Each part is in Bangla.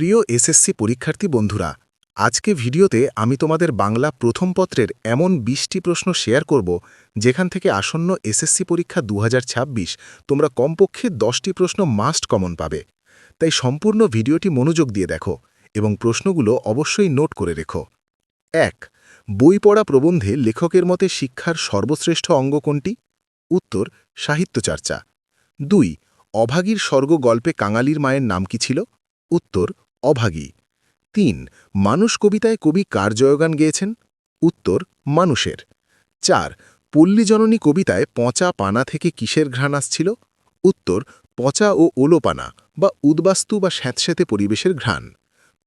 প্রিয় এসএসসি পরীক্ষার্থী বন্ধুরা, আজকে ভিডিওতে আমি তোমাদের বাংলা প্রথম পত্রের এমন 20টি প্রশ্ন শেয়ার করব যেখান থেকে আসন্ন এসএসসি পরীক্ষা 2026 তোমরা কমপক্ষে 10টি প্রশ্ন মাস্ট কমন পাবে। তাই সম্পূর্ণ ভিডিওটি মনোযোগ দিয়ে দেখো এবং প্রশ্নগুলো অবশ্যই নোট করে রেখো। 1. বই পড়া প্রবন্ধে লেখকের মতে শিক্ষার সর্বশ্রেষ্ঠ অঙ্গ কোনটি? উত্তর, সাহিত্যচর্চা। 2. অভাগীর স্বর্গ গল্পে কাঙালির মায়ের নাম কি ছিল? উত্তর, অভাগী। 3. মানুষ কবিতায় কবি কার জয়গান গেয়েছেন? উত্তর, মানুষের। 4. পল্লীজননী কবিতায় পচা পানা থেকে কিসের ঘ্রাণ আসছিল? উত্তর, পচা ও ওলোপানা বা উদ্বাস্তু বা স্যাঁতস্যাঁতে পরিবেশের ঘ্রাণ।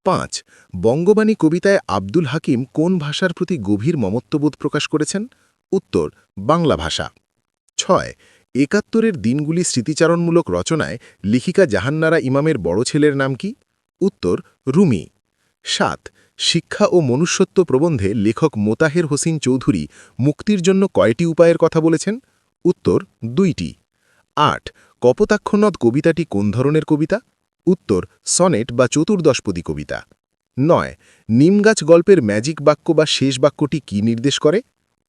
5. বঙ্গবাণী কবিতায় আব্দুল হাকিম কোন ভাষার প্রতি গভীর মমত্ববোধ প্রকাশ করেছেন? উত্তর, বাংলা ভাষা। 6. একাত্তরের দিনগুলি স্মৃতিচারণমূলক রচনায় লেখিকা জাহান্নারা ইমামের বড় ছেলের নাম কি? উত্তর, রুমি। 7. শিক্ষা ও মনুষ্যত্ব প্রবন্ধে লেখক মোতাহের হোসেন চৌধুরী মুক্তির জন্য কয়টি উপায়ের কথা বলেছেন? উত্তর, 2টি। 8. কপোতাক্ষ নদ কবিতাটি কোন ধরনের কবিতা? উত্তর, সনেট বা চতুর্দশপদী কবিতা। 9. নিমগাছ গল্পের ম্যাজিক বাক্য বা শেষ বাক্যটি কি নির্দেশ করে?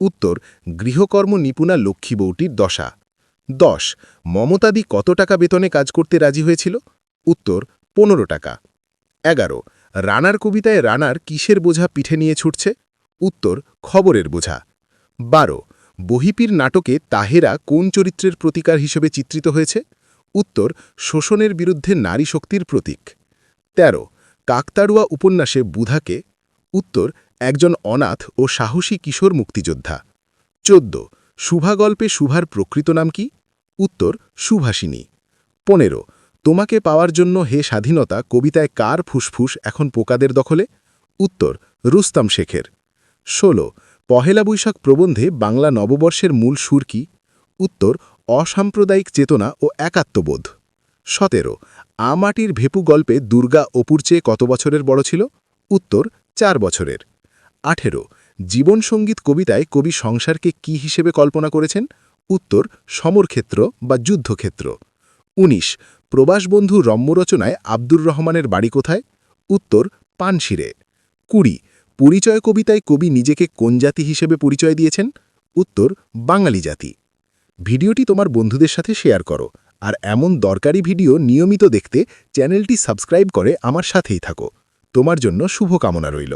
উত্তর, গৃহকর্ম নিপুণা লক্ষ্মী বউটির দশা। 10. মমতাদি কত টাকা বেতনে কাজ করতে রাজি হয়েছিল? উত্তর, 15 টাকা। 11. রানার কবিতায় রানার কিসের বোঝা পিঠে নিয়ে ছুটছে? উত্তর, খবরের বোঝা। 12. বহিপীর নাটকে তাহেরা কোন চরিত্রের প্রতিকার হিসেবে চিত্রিত হয়েছে? উত্তর, শোষণের বিরুদ্ধে নারী শক্তির প্রতীক। 13. কাকতাড়ুয়া উপন্যাসে বুধাকে? উত্তর, একজন অনাথ ও সাহসী কিশোর মুক্তিযোদ্ধা। 14. শুভা গল্পে শুভার প্রকৃত নাম কি? উত্তর, সুভাষিনী। 15. তোমাকে পাওয়ার জন্য হে স্বাধীনতা কবিতায় কার ফুসফুস এখন পোকাদের দখলে? উত্তর, রুস্তম শেখের। 16. পহেলা বৈশাখ প্রবন্ধে বাংলা নববর্ষের মূল সুর কি? উত্তর, অসাম্প্রদায়িক চেতনা ও একাত্মবোধ। 17. মাটির ভেপু গল্পে দুর্গা অপুর চেয়ে কত বছরের বড় ছিল? উত্তর, 4 বছরের। 18. জীবনসঙ্গীত কবিতায় কবি সংসারকে কি হিসেবে কল্পনা করেছেন? উত্তর, সমরক্ষেত্র বা যুদ্ধক্ষেত্র। 19. প্রবাসবন্ধু রম্যরচনায় আব্দুর রহমানের বাড়ি কোথায়? উত্তর, পানশিরে। 20. পরিচয় কবিতায় কবি নিজেকে কোন জাতি হিসেবে পরিচয় দিয়েছেন? উত্তর, বাঙালি জাতি। ভিডিওটি তোমার বন্ধুদের সাথে শেয়ার করো আর এমন দরকারি ভিডিও নিয়মিত দেখতে চ্যানেলটি সাবস্ক্রাইব করে আমার সাথেই থাকো। তোমার জন্য শুভকামনা রইল।